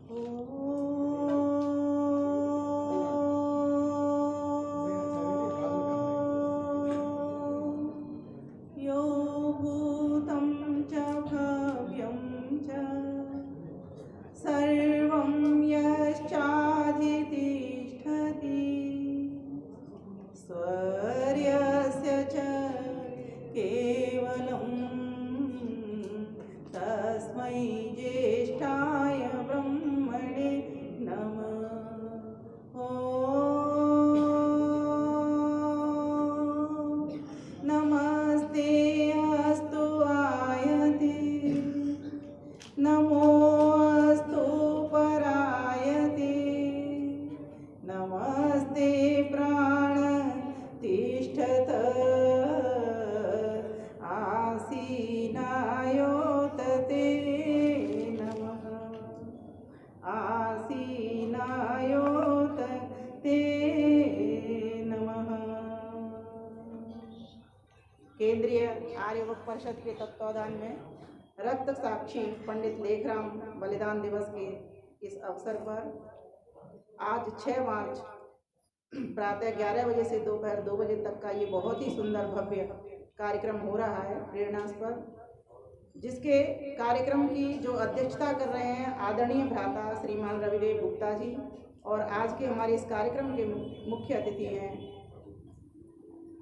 यो भूतं च भव्यं च सर्वं यश्चाधितिष्ठति स्वर्यस्य च केवलं तस्मै ज्येष्ठाय ब्रह्मणे नमः। नमस्ते अस्तु आयते नमोऽस्तु परायते नमस्ते प्राणतिष्ठत आसीनायोत ते नमः आसीनायोत ते नमः। केंद्रीय आर्यवक परिषद के तत्वावधान में रक्त साक्षी पंडित लेखराम बलिदान दिवस के इस अवसर पर आज 6 मार्च प्रातः 11 बजे से दोपहर 2 बजे तक का ये बहुत ही सुंदर भव्य कार्यक्रम हो रहा है प्रेरणास्पद, जिसके कार्यक्रम की जो अध्यक्षता कर रहे हैं आदरणीय भ्राता श्रीमान रविदेव गुप्ता जी, और आज के हमारे इस कार्यक्रम के मुख्य अतिथि हैं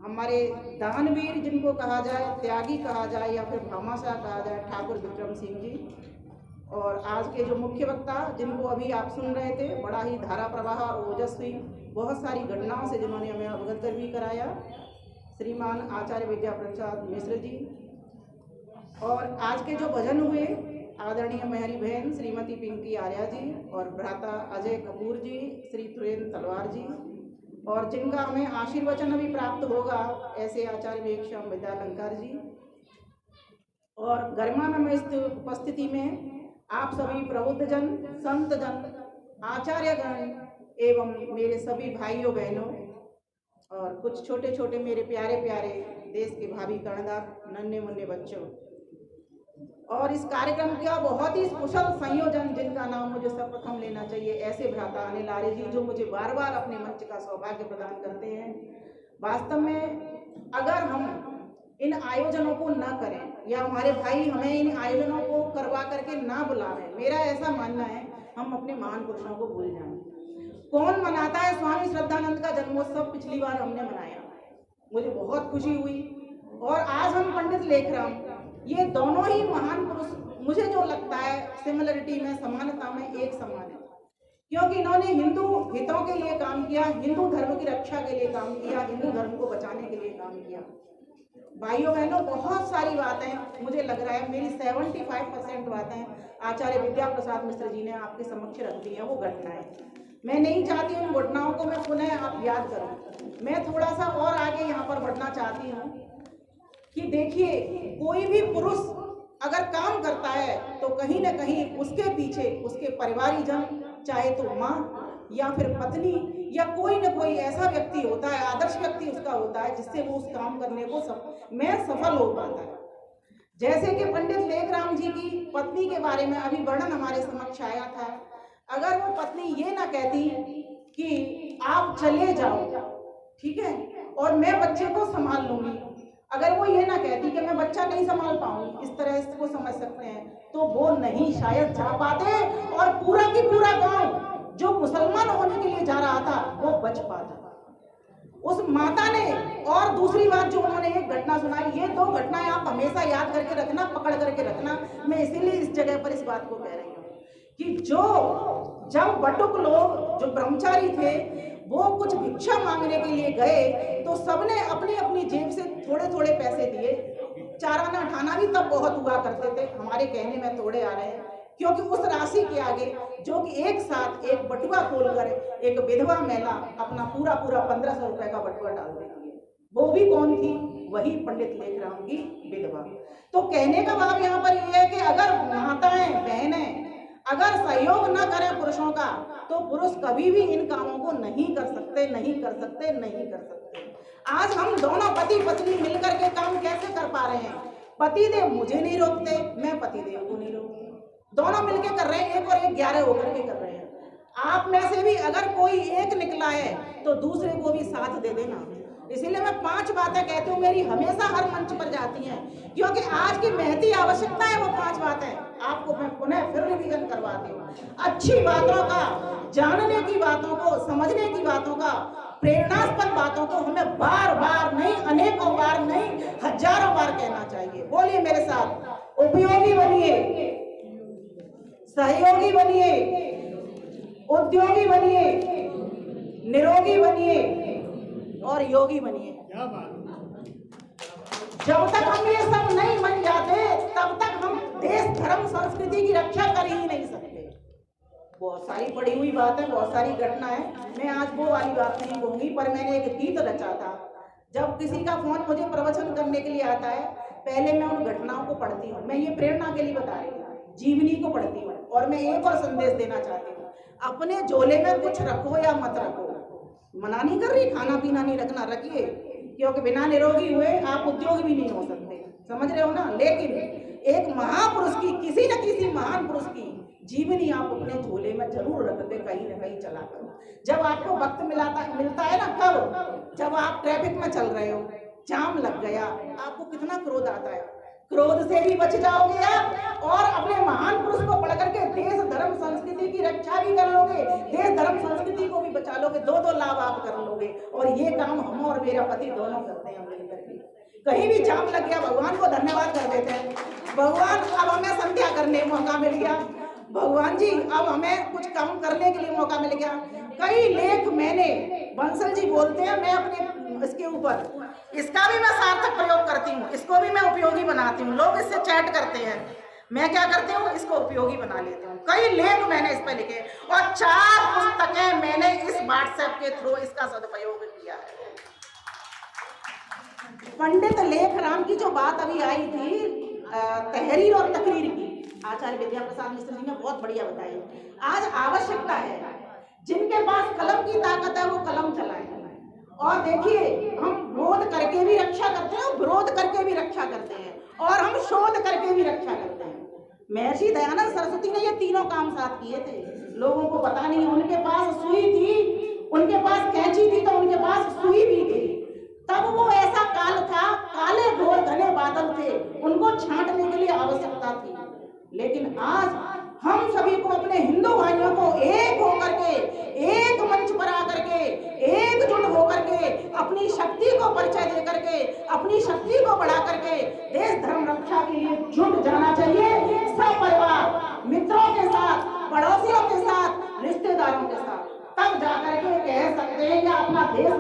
हमारे दानवीर जिनको कहा जाए, त्यागी कहा जाए या फिर भामाशाह कहा जाए, ठाकुर विक्रम सिंह जी। और आज के जो मुख्य वक्ता जिनको अभी आप सुन रहे थे, बड़ा ही धारा प्रवाह और ओजस्वी बहुत सारी घटनाओं से जिन्होंने हमें अवगत भी कराया, श्रीमान आचार्य विद्या प्रसाद मिश्र जी। और आज के जो भजन हुए आदरणीय मेहरी बहन श्रीमती पिंकी आर्या जी और भ्राता अजय कपूर जी, श्री सुरेंद्र तलवार जी, और जिनका हमें आशीर्वचन भी प्राप्त होगा ऐसे आचार्य विवेकश्याम विद्यालंकार जी। और गरिमा में इस उपस्थिति में आप सभी प्रबुद्धजन, संतजन, आचार्यगण एवं मेरे सभी भाइयों बहनों और कुछ छोटे छोटे मेरे प्यारे प्यारे देश के भावी कर्णधार नन्हे मुन्ने बच्चों, और इस कार्यक्रम का बहुत ही कुशल संयोजन जिनका नाम मुझे सर्वप्रथम लेना चाहिए, ऐसे भ्राता अनिल आर्य जी जो मुझे बार बार अपने मंच का सौभाग्य प्रदान करते हैं। वास्तव में अगर हम इन आयोजनों को ना करें या हमारे भाई हमें इन आयोजनों को करवा करके ना बुलावें, मेरा ऐसा मानना है हम अपने महान पुरुषों को भूल जाएं। कौन मनाता है स्वामी श्रद्धानंद का जन्मोत्सव? पिछली बार हमने मनाया, मुझे बहुत खुशी हुई। और आज हम पंडित लेखराम, ये दोनों ही महान पुरुष मुझे जो लगता है सिमिलरिटी में, समानता में एक समान है, क्योंकि इन्होंने हिंदू हितों के लिए काम किया, हिंदू धर्म की रक्षा के लिए काम किया, हिंदू धर्म को बचाने के लिए काम किया। भाइयों बहनों, बहुत सारी बातें मुझे लग रहा है मेरी 75% बातें आचार्य विद्या प्रसाद मिश्र जी ने आपके समक्ष रख दी हैं, वो घटनाएं। मैं नहीं चाहती उन घटनाओं को मैं पुनः आप याद करूं। मैं थोड़ा सा और आगे यहाँ पर बढ़ना चाहती हूँ कि देखिए, कोई भी पुरुष अगर काम करता है तो कहीं ना कहीं उसके पीछे उसके परिवारीजन, चाहे तो माँ या फिर पत्नी या कोई न कोई ऐसा व्यक्ति होता है, आदर्श व्यक्ति उसका होता है, जिससे वो उस काम करने को सफल हो पाता है। जैसे कि पंडित लेखराम जी की पत्नी के बारे में अभी वर्णन हमारे समक्ष आया था। अगर वो पत्नी ये ना कहती कि आप चले जाओ, ठीक है, और मैं बच्चे को संभाल लूंगी, अगर वो ये ना कहती कि मैं बच्चा नहीं संभाल पाऊंगी, इस तरह इसको समझ सकते हैं, तो वो नहीं शायद जा पाते और पूरा की पूरा गांव जो मुसलमान होने के लिए जा रहा था वो बच पाता। उस माता ने, और दूसरी बात जो उन्होंने एक घटना सुनाई, ये 2 घटनाएं आप हमेशा याद करके रखना, पकड़ करके रखना। मैं इसीलिए इस जगह पर इस बात को कह रही हूँ कि जब बटुक लोग जो ब्रह्मचारी थे वो कुछ भिक्षा मांगने के लिए गए तो सबने अपनी अपनी जेब से थोड़े थोड़े पैसे दिए। चाराना ठाना भी तब बहुत हुआ करते थे, हमारे कहने में थोड़े आ रहे हैं, क्योंकि उस राशि के आगे जो कि एक साथ एक बटुआ खोलकर एक विधवा महिला अपना पूरा 1500 रुपए का बटुआ डाल देती है। वो भी कौन थी? वही पंडित लेखराम की विधवा। तो कहने का भाव यहाँ पर यह है कि अगर माताएं, बहनें अगर सहयोग न करें पुरुषों का, तो पुरुष कभी भी इन कामों को नहीं कर सकते, नहीं कर सकते, नहीं कर सकते। आज हम दोनों पति पत्नी मिलकर के काम कैसे कर पा रहे हैं? पतिदेव मुझे नहीं रोकते, मैं पतिदेव को नहीं रोकती। दोनों मिलके कर रहे हैं, 1 और 1 11 होकर के कर रहे हैं। आप में से भी अगर कोई एक निकला है तो दूसरे को भी साथ दे देना। इसीलिए मैं 5 बातें कहती हूँ, मेरी हमेशा हर मंच पर जाती हैं, क्योंकि आज की महती आवश्यकता है वो 5 बातें आपको मैं पुनः फिर रिवीजन करवाती हूँ। अच्छी बातों का, जानने की बातों को, समझने की बातों का, प्रेरणास्पद बातों को हमें बार बार नहीं, अनेकों बार नहीं, हजारों बार कहना चाहिए। बोलिए मेरे साथ, उपयोगी बनिए, सहयोगी बनिए, उद्योगी बनिए, निरोगी बनिए और योगी बनिए। जब तक हम ये सब नहीं बन जाते तब तक हम देश, धर्म, संस्कृति की रक्षा कर ही नहीं सकते। बहुत सारी पड़ी हुई बात है, बहुत सारी घटना है, मैं आज वो वाली बात नहीं कहूंगी, पर मैंने एक गीत रचा था। जब किसी का फोन मुझे प्रवचन करने के लिए आता है, पहले मैं उन घटनाओं को पढ़ती हूँ। मैं ये प्रेरणा के लिए बता रही हूँ, जीवनी को पढ़ती हूँ। और मैं एक और संदेश देना चाहती हूँ, अपने झोले में कुछ रखो या मत रखो, मना नहीं कर रही, खाना पीना नहीं रखना, रखिए, क्योंकि बिना निरोगी हुए आप उद्योगी भी नहीं हो सकते, समझ रहे हो ना। लेकिन एक महापुरुष की, किसी न किसी महान पुरुष की जीवनी आप अपने झोले में जरूर रख दे, कहीं न कहीं चला करो। जब आपको वक्त मिलता है ना, कब? जब आप ट्रैफिक में चल रहे हो, जाम लग गया, आपको कितना क्रोध आता है, क्रोध से भी बच जाओगे आप और अपने महान पुरुष को पढ़ करके देश, धर्म, संस्कृति की रक्षा भी कर लोगे, देश, धर्म, संस्कृति को भी बचा लोगे, 2 लाभ आप कर लोगे। और ये काम हम और मेरा पति दोनों करते हैं मिलकर के। कहीं भी जाम लग गया, भगवान को धन्यवाद कर देते हैं, भगवान अब हमें संध्या करने मौका मिल गया, भगवान जी अब हमें कुछ काम करने के लिए मौका मिल गया। कई लेख मैंने, बंसल जी बोलते हैं, मैं अपने इसके ऊपर, इसका भी मैं सार्थक प्रयोग करती हूँ, इसको भी मैं उपयोगी बनाती हूँ। लोग इससे चैट करते हैं, मैं क्या करती हूँ, इसको उपयोगी बना लेती हूँ। कई लेख मैंने इस पर लिखे और 4 पुस्तकें मैंने इस व्हाट्सएप के थ्रू इसका सदुपयोग किया है। पंडित लेखराम की जो बात अभी आई थी, तहरीर और तकरीर की, आचार्य विद्या प्रसाद मिश्र जी ने बहुत बढ़िया बताई। आज आवश्यकता है, जिनके पास कलम की ताकत है वो कलम चलाएं। और देखिए, हम बोध करके भी रक्षा करते हैं, विरोध करके भी रक्षा करते हैं, और हम शोध करके भी रक्षा करते हैं। महर्षि दयानंद सरस्वती ने ये तीनों काम साथ किए थे। लोगों को पता नहीं, उनके पास सुई थी, उनके पास कैंची थी, तो उनके पास सुई भी थी। तब वो ऐसा काल था, काले घोर घने बादल थे, उनको छांटने के लिए आवश्यकता थी। लेकिन आज हम सभी को, अपने हिंदू भाइयों को एक होकर के, एक मंच पर आकर के, एकजुट होकर के, अपनी शक्ति को परिचय दे करके, अपनी शक्ति को बढ़ा करके देश, धर्म रक्षा के लिए जुट जाना चाहिए। सब परिवार, मित्रों के साथ, पड़ोसियों के साथ, रिश्तेदारों के साथ, तब जाकर के कह सकते हैं कि अपना देश,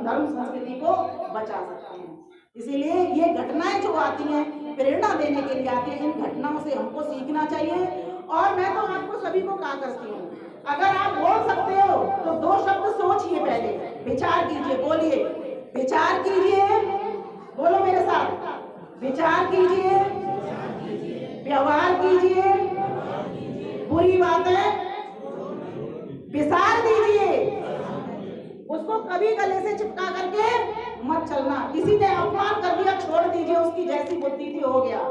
धर्म, संस्कृति को बचा सकते हैं। इसीलिए ये घटनाएं जो आती हैं, प्रेरणा देने के लिए आती है, इन घटनाओं से हमको सीखना चाहिए। और मैं तो आपको सभी को कहा करती हूँ, अगर आप बोल सकते हो तो 2 शब्द सोचिए, पहले विचार कीजिए, बोलिए, विचार कीजिए, बोलो मेरे साथ, विचार कीजिए, व्यवहार कीजिए, बुरी बातें विसार दीजिए, उसको कभी गले से चिपका करके मत चलना। किसी ने अपमान कर दिया, छोड़ दीजिए, उसकी जैसी बुद्धि थी हो गया।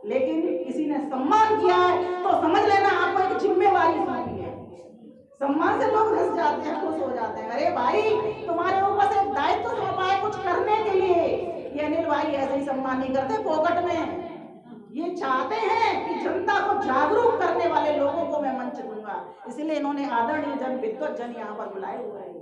लेकिन किसी ने सम्मान किया है तो समझ लेना आपको एक जिम्मेवारी सौंपी है। सम्मान से लोग हंस जाते हैं, खुश हो जाते हैं, अरे भाई तुम्हारे ऊपर से एक दायित्व सौंपा है कुछ करने के लिए। ये अनिल भाई ऐसे ही सम्मान नहीं करते फोकट में, ये चाहते हैं कि जनता को जागरूक करने वाले लोगों को मैं मंच दूंगा। इसलिए इन्होंने आदरणीय जन, विद्वत जन यहाँ पर बुलाए हुए हैं।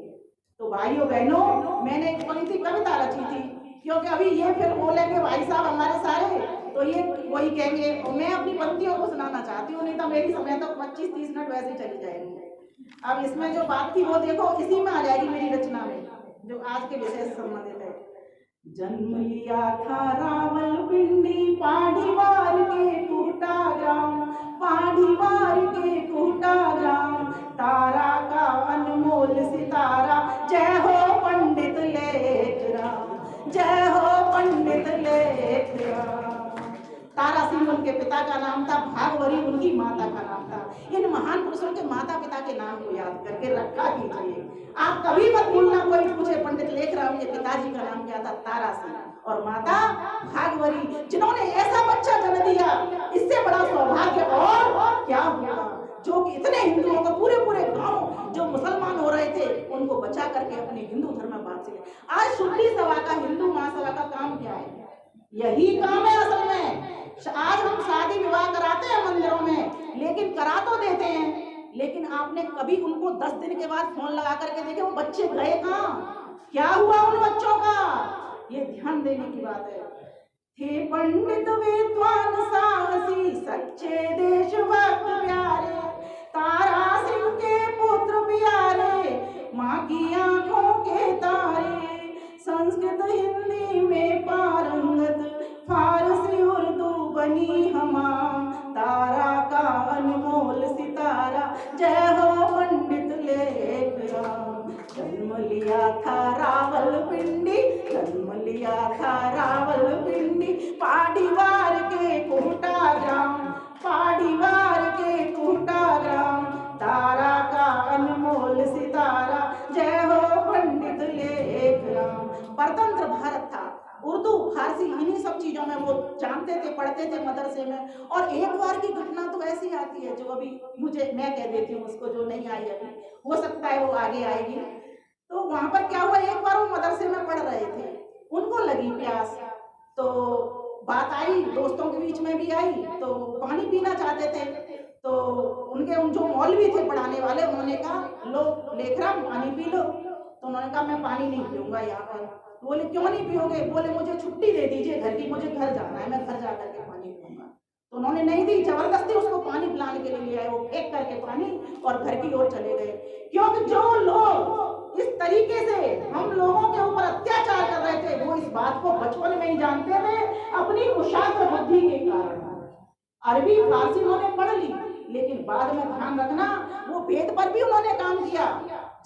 तो भाइयों बहनों, मैंने एक पंक्ति कविता रची थी, क्योंकि अभी ये फिर बोलेंगे भाई साहब हमारे सारे, तो ये वही कहेंगे, और मैं अपनी पंक्तियों को सुनाना चाहती हूँ, नहीं तो मेरी समय तो 25-30 मिनट वैसे ही चली जाएंगे। अब इसमें जो बात थी वो देखो, इसी में आ जाएगी मेरी रचना में, जो आज के विषय से संबंधित है। जन्म लिया था रावलपिंडी, पाढ़ीवार के कुहटा ग्राम, पाढ़ीवार के कुहटा ग्राम, तारा का अनमोल सितारा, जय हो पंडित लेखराम, जय हो पंडित लेखराम। तारा सिंह उनके पिता का नाम था, भागवरी उनकी माता का नाम था। इन महान पुरुषों के माता पिता के नाम को याद करके रखा कीजिए। आप कभी मत भूलना, कोई पूछे पंडित लेखराम के पिताजी का नाम क्या था, तारा सिंह। और माता भागवरी जिन्होंने ऐसा बच्चा जन्म दिया, इससे बड़ा सौभाग्य और क्या हुआ, जो कि इतने हिंदुओं को पूरे पूरे गांव जो मुसलमान हो रहे थे उनको बचा करके अपने हिंदू धर्म में वापस ले। आज शुद्धि सभा का, हिंदू महासभा का काम क्या है? यही काम है असल में। आज हम शादी विवाह कराते हैं मंदिरों में, लेकिन करा तो देते हैं, लेकिन आपने कभी उनको 10 दिन के बाद फोन लगा करके देखे वो बच्चे गए कहाँ, क्या हुआ उन बच्चों का? ये ध्यान देने की बात है। थे पंडित विद्वान साहसी सच्चे देशभक्त प्यारे, तारा सिंह के पुत्र प्यारे, माँ की आंखों के तारे, संस्कृत हिंदी में पारंगत, फारसी उर्दू बनी हमाम, तारा का अनमोल सितारा, जय हो पंडित लेख राम। जन्म लिया था रावलपिंडी, जन्म लिया था रावलपिंडी, पाडीवार के कोटा ग्राम, पाडीवार के कोटा ग्राम, तारा का अनमोल सितारा, जय हो पंडित लेख राम। परतंत्र भारत था, उर्दू फारसी इन्हीं सब चीजों में वो जानते थे, पढ़ते थे मदरसे में। और एक बार की घटना तो ऐसी आती है जो अभी मैं कह देती हूँ उसको, जो नहीं आई अभी, हो सकता है वो आगे आएगी। तो वहां पर क्या हुआ, एक बार वो मदरसे में पढ़ रहे थे, उनको लगी प्यास, तो बात आई, दोस्तों के बीच में भी आई, तो पानी पीना चाहते थे। तो उनके जो मौलवी थे पढ़ाने वाले, उन्होंने कहा लो लेखराम पानी पी लो। तो उन्होंने कहा मैं पानी नहीं पीऊंगा यहाँ पर। बोले क्यों नहीं पियोगे? बोले मुझे छुट्टी दे दीजिए घर की, मुझे घर जाना है, मैं घर जा करके पानी पीऊंगा। तो उन्होंने नहीं दी, जबरदस्ती उसको पानी पिलाने के लिए आए, वो फेंक करके पानी और घर की ओर चले गए। क्योंकि जो लोग इस तरीके से हम लोगों के ऊपर अत्याचार कर रहे थे, वो इस बात को बचपन में ही जानते थे, अपनी कुशाग्र बुद्धि के कारण। अरबी फारसी उन्होंने पढ़ ली, लेकिन बाद में ध्यान रखना वो वेद पर भी उन्होंने काम किया।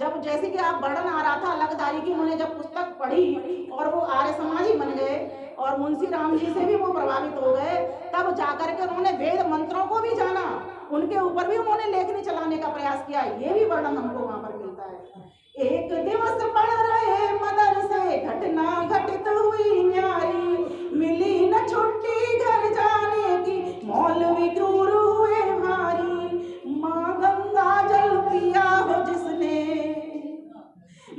जब जैसे कि आप वर्णन आ रहा था अलगदारी की, उन्होंने जब पुस्तक पढ़ी और वो आर्य समाजी बन गए और मुंशी राम जी से भी वो प्रभावित हो गए, तब जाकर के उन्होंने वेद मंत्रों को भी जाना, उनके ऊपर भी उन्होंने लेखनी चलाने का प्रयास किया। ये भी वर्णन हमको वहां पर मिलता है। एक दिवस पढ़ रहे मदरसे, घटना घटित हुई न्यारी, मिली न छुट्टी घर जाने की, मौलवी क्रूर हुए भारी, माँ गंगा जल पिया हो जिसने,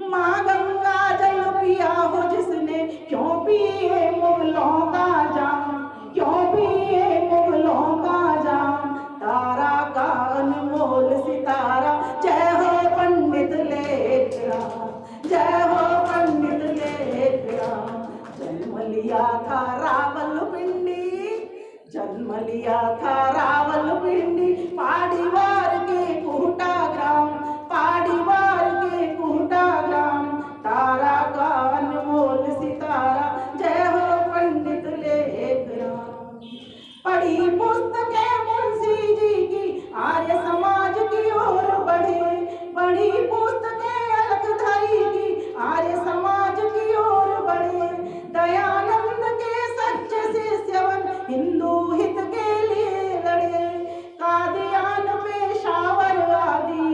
माँ गंगा जल पिया हो जिसने, क्यों पिए मुगलों का जाम, क्यों पिए मुगलों का जाम, तारा का अनमोल सितारा, जय हो पंडित लेख राम, जय हो पंडित लेख राम। जन्म लिया था रावलपिंडी, जन्म लिया था रावलपिंडी, पाडीवार के कोटा ग्राम, पाडीवार के कोटा ग्राम, तारा का अनमोल सितारा, जय हो पंडित लेख राम। पढ़ी पुस्तकें मुंशी जी की, आर्य समाज की ओर बढ़े, पढ़ी पुस्तकें अलगधारी की, आर्य समाज की ओर बढ़े, दयानंद के सच्चे शिष्यवन, हिंदू हित के लिए लड़े, कादियान पेशावर आदि,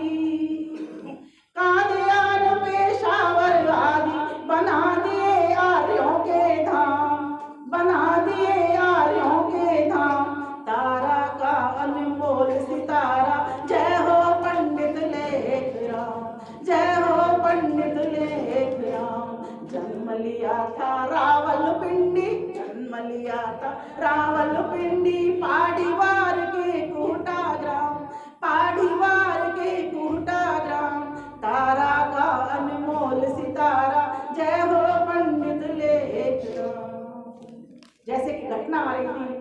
कादियान पेशावर आदि, बना दिए आर्यों के धाम, बना दिए आर्यों के धाम, तारा का अनमोल सितारा, जय हो पंडित लेख राम, जय हो पंडित लेख राम। जन्म लिया था रावलपिंडी, जन्म लिया था रावलपिंडी, पाडीवार के कोटा ग्राम, पाडीवार के कोटा ग्राम, तारा का अनमोल सितारा, जय हो पंडित लेख राम। जैसे कि घटना आ रही थी,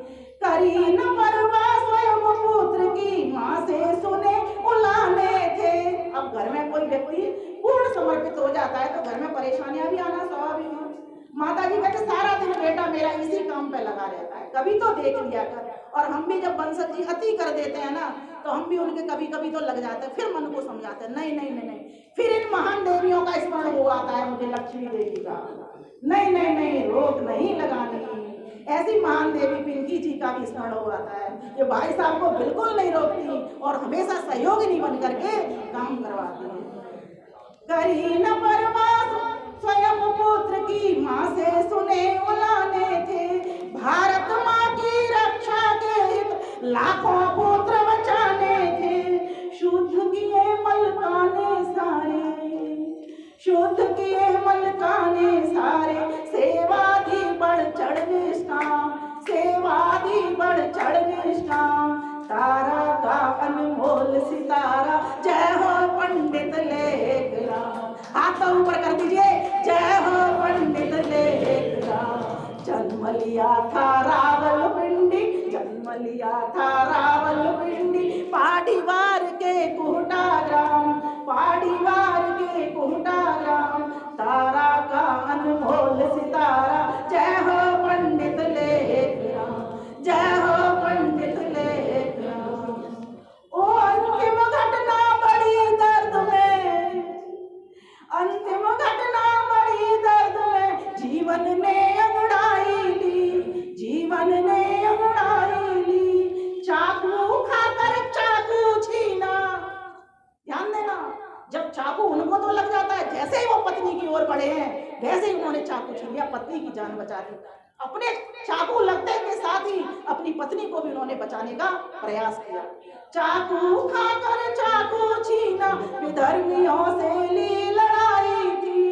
करी न परवाह स्वयं पुत्र की, माँ से सुने उलाने थे। अब घर में कोई व्यक्ति पूर्ण समर्पित हो जाता है तो घर में परेशानियां भी आना स्वाभाविक है। माता जी कहते सारा दिन बेटा मेरा इसी काम पे लगा रहता है, कभी तो देख लिया कर। और हम भी जब वंशज जी अति कर देते हैं ना, तो हम भी उनके कभी कभी तो लग जाते हैं, फिर मन को समझाते हैं नहीं नहीं नहीं नहीं। फिर इन महान देवियों का स्मरण हो आता है मुझे, लक्ष्मी देवी का, नहीं नहीं नहीं रोक नहीं लगानी। ऐसी महान देवी पिंकी जी का भी स्मरण हो आता है, ये भाई साहब को बिल्कुल नहीं रोकती और हमेशा सहयोगिनी बन करके काम करवाती है। करी न परवाह स्वयं पुत्र की माँ से सुने उलाने थे, भारत माँ की रक्षा के हित लाखों पुत्र बचाने थे। शुद्ध किए मलकाने सारे, शुद्ध किए मलकाने सारे, सेवाधी बढ़ चढ़ निष्काम, सेवाधी बढ़ चढ़ निष्काम। तारा का अनमोल सितारा, जय हो पंडित लेखराम। हाथ तो ऊपर कर दीजिए, जय हो पंडित लेखराम। जन्म लिया था रावलपिंडी, जन्म लिया था रावलपिंडी, पाटीवार के कुहटा ग्राम, पाटीवार के कुहटा ग्राम। तारा का अनमोल सितारा, जय हो पंडित लेखराम, जय हो पंडित लेखराम। ओ अंतिम घटना बड़ी दर्द में, अंतिम घटना बड़ी दर्द में, जीवन ने अंगड़ाई ली, जीवन ने अंगड़ाई ली। चाकू खाकर चाकू छीना, ध्यान देना, जब चाकू उनको तो लग जाता है, जैसे ही वो पत्नी की ओर बढ़े हैं वैसे ही उन्होंने चाकू छीन लिया, पत्नी की जान बचा दी। अपने चाकू लगते के साथ ही अपनी पत्नी को भी उन्होंने बचाने का प्रयास किया। चाकू खाकर चाकू छीना, विधर्मियों से ली लड़ाई थी,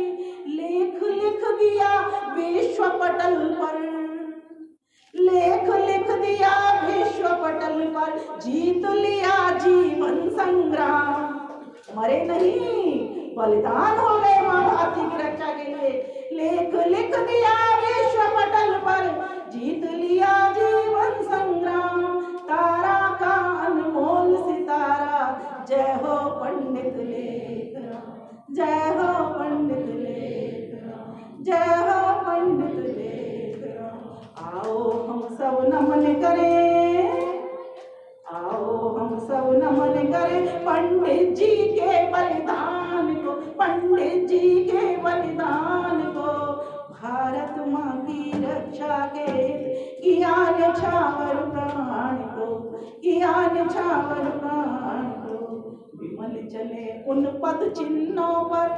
लेख लिख दिया विश्व पटल पर, लेख लिख दिया विश्व पटल पर, जीत लिया जीवन संग्राम। मरे नहीं, बलिदान हो गए माँ भारती की रक्षा के लिए। लेख लिख दिया विश्व पटल पर, जीत लिया जीवन संग्राम। तारा का अनमोल सितारा, जय हो पंडित लेखराम, जय हो पंडित लेखराम, जय हो पंडित लेखराम। आओ हम सब नमन करें, आओ हम सब नमन करें पंडित जी के बलिदान को, पंडित जी के बलिदान को। भारत माँ की रक्षा के किया न्यौछावर प्राण को, किया न्यौछावर प्राण को। विमल चले उन पद चिन्हों पर,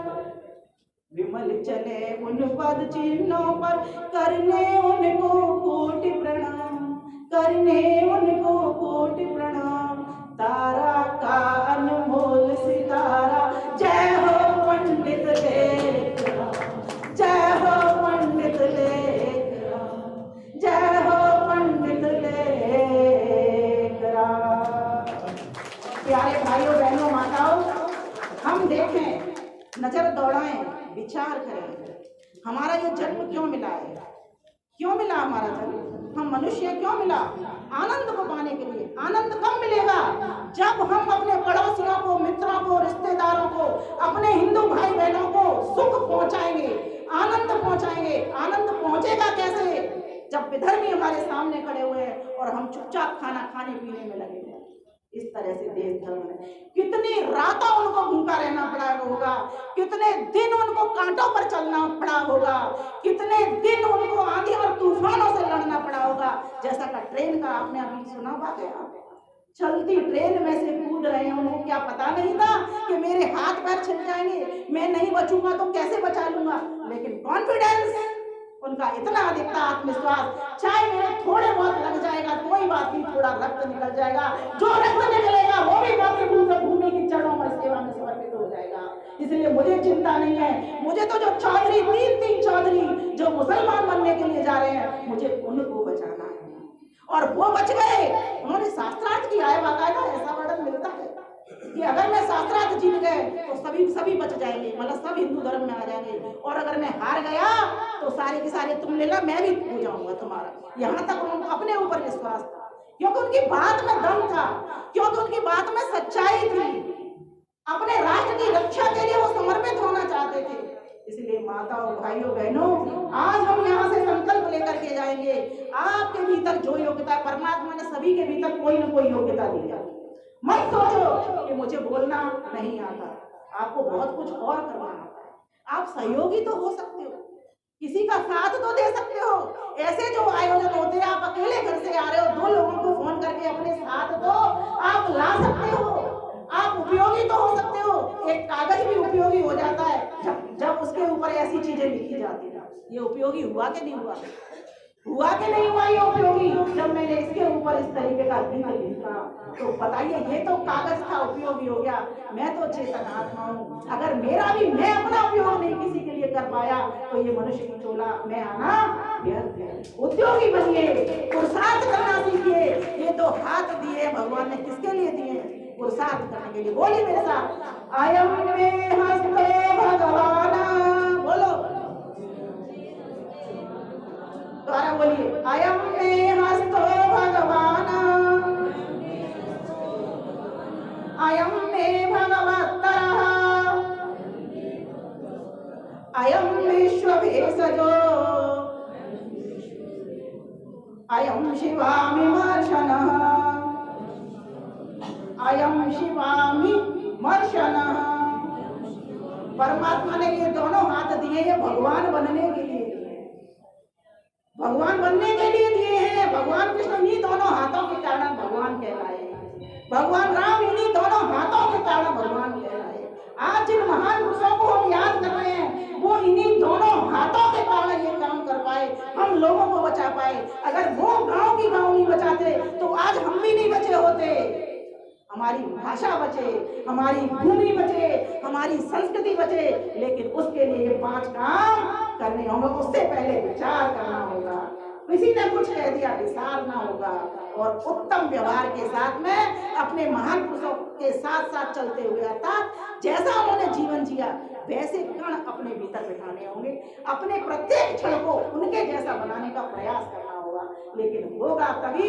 विमल चले उन पद चिन्हों पर, करने उनको कोटि प्रणाम, करने उनको कोटि प्रणाम। तारा का अनमोल सितारा, जय हो पंडित लेखराम, जय हो पंडित लेखराम, जय हो पंडित लेखराम। प्यारे भाइयों बहनों माताओं, हम देखें, नजर दौड़ाएं, विचार करें, हमारा ये जन्म क्यों मिला है, क्यों मिला हमारा जन्म, हम मनुष्य क्यों मिला? आनंद को पाने के लिए। आनंद कब मिलेगा? जब हम अपने पड़ोसियों को, मित्रों को, रिश्तेदारों को, अपने हिंदू भाई बहनों को सुख पहुंचाएंगे, आनंद पहुंचाएंगे। आनंद पहुंचेगा कैसे? जब विधर्मी हमारे सामने खड़े हुए हैं और हम चुपचाप खाना खाने पीने में लगे हैं। इस तरह से देश धर्म है। कितनी रातों उनको भूखा रहना पड़ा होगा, कितने दिन उनको कांटों पर चलना पड़ा होगा, कितने दिन उनको आंधी और तूफानों से लड़ना पड़ा होगा। जैसा का ट्रेन का आपने अभी सुना बात है, चलती ट्रेन में से कूद रहे हैं, उनको क्या पता नहीं था कि मेरे हाथ पैर छिल जाएंगे, मैं नहीं बचूंगा तो कैसे बचा लूंगा। लेकिन कॉन्फिडेंस उनका इतना अधिक था, आत्मविश्वास, चाहे मेरे थोड़े बहुत लग जाएगा कोई बात नहीं, थोड़ा रक्त निकल जाएगा, जो रक्त निकलेगा वो भी मातृभूमि की चरणों में सेवा में समर्पित हो जाएगा। इसलिए मुझे चिंता नहीं है। मुझे तो जो चौधरी, तीन चौधरी जो मुसलमान बनने के लिए जा रहे हैं, मुझे उनको बचाना है। और वो बच गए। उन्होंने शास्त्रार्थ की आय, बाकायदा ऐसा वर्णन मिलता है कि अगर मैं शास्त्रार्थ जीत गए तो सभी बच जाएंगे, मतलब सब हिंदू धर्म में आ जाएंगे। और अगर मैं हार गया तो सारे के सारे तुम लेना, मैं भी हो जाऊंगा तुम्हारा। यहाँ तक उनको अपने ऊपर विश्वास था, क्योंकि उनकी बात में दम था, क्योंकि उनकी बात में सच्चाई थी। अपने राष्ट्र की रक्षा के लिए वो समर्पित होना चाहते थे। इसलिए माताओं, भाइयों, बहनों, आज हम यहाँ से संकल्प लेकर के जाएंगे। आपके भीतर जो योग्यता, परमात्मा ने सभी के भीतर कोई न कोई योग्यता दी है। मत सोचो कि मुझे बोलना नहीं आता, आपको बहुत कुछ और करना आता है। आप सहयोगी तो हो सकते हो, किसी का साथ तो दे सकते हो। ऐसे जो आयोजन होते हैं, आप अकेले घर से आ रहे हो, 2 लोगों को फोन करके अपने साथ तो आप ला सकते हो। आप उपयोगी तो हो सकते हो। एक कागज भी उपयोगी हो जाता है जब उसके ऊपर ऐसी चीजें लिखी जाती हैं। ये उपयोगी हुआ कि नहीं हुआ? हुआ कि नहीं हुआ ये उपयोगी? जब मैंने इसके ऊपर इस तरीके का गीत लिखा तो बताइए, ये तो कागज था, उपयोगी हो गया। मैं तो चेतन आत्मा हूँ, अगर मेरा भी मैं अपना उपयोग नहीं किसी के लिए कर पाया तो ये मनुष्य की चोला में आना व्यर्थ है। उद्योगी बनिए, पुरुषार्थ करना सीखिए। ये तो हाथ दिए भगवान ने किसके लिए दिए? पुरुषार्थ करने के लिए। बोलिए मेरे साथ, आयम में हस्तो भगवान। बोलो द्वारा बोलिए, अयम में हस्तो भगवान, अयम में भगवत्तरः, अयम विश्व भेषजो, अयम शिवामि मर्शनः, अयम शिवामि मर्शनः। परमात्मा ने ये दोनों हाथ दिए हैं भगवान बनने के लिए, भगवान बनने के लिए दिए हैं। भगवान कृष्ण इन्हीं दोनों हाथों के कारण भगवान कहलाए, भगवान राम इन्हीं दोनों हाथों के कारण भगवान कहलाए। आज जिन महान पुरुषों को हम याद कर रहे हैं वो इन्हीं दोनों हाथों के कारण ये काम कर पाए, हम लोगों को बचा पाए। अगर वो गांव की गांव नहीं बचाते तो आज हम भी नहीं बचे होते। हमारी भाषा बचे, हमारी भूमि बचे, हमारी संस्कृति बचे, लेकिन उसके लिए ये 5 काम करने होंगे। उससे पहले विचार करना होगा, किसी ने कुछ कह दिया विसारना होगा, और उत्तम व्यवहार के साथ में अपने महान पुरुषों के साथ साथ चलते हुए, अर्थात जैसा उन्होंने जीवन जिया वैसे कण अपने भीतर बिठाने होंगे। अपने प्रत्येक क्षण को उनके जैसा बनाने का प्रयास करना होगा। लेकिन होगा तभी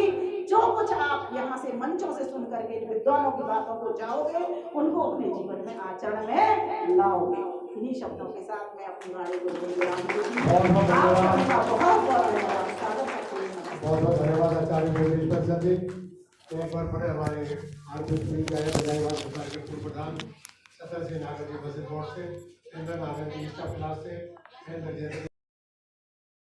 जो कुछ आप यहाँ से मंचों से सुन करके विद्वानों की बातों को जाओगे, उनको अपने जीवन में आचरण में लाओगे। इन्हीं शब्दों के साथ मैं अपनी वाणी को बहुत बहुत धन्यवाद आचार्य जी। एक बार पढ़े हमारे प्रधान सतर सिंह नागर जी बसेट बोर्ड से, नागर जी क्लास से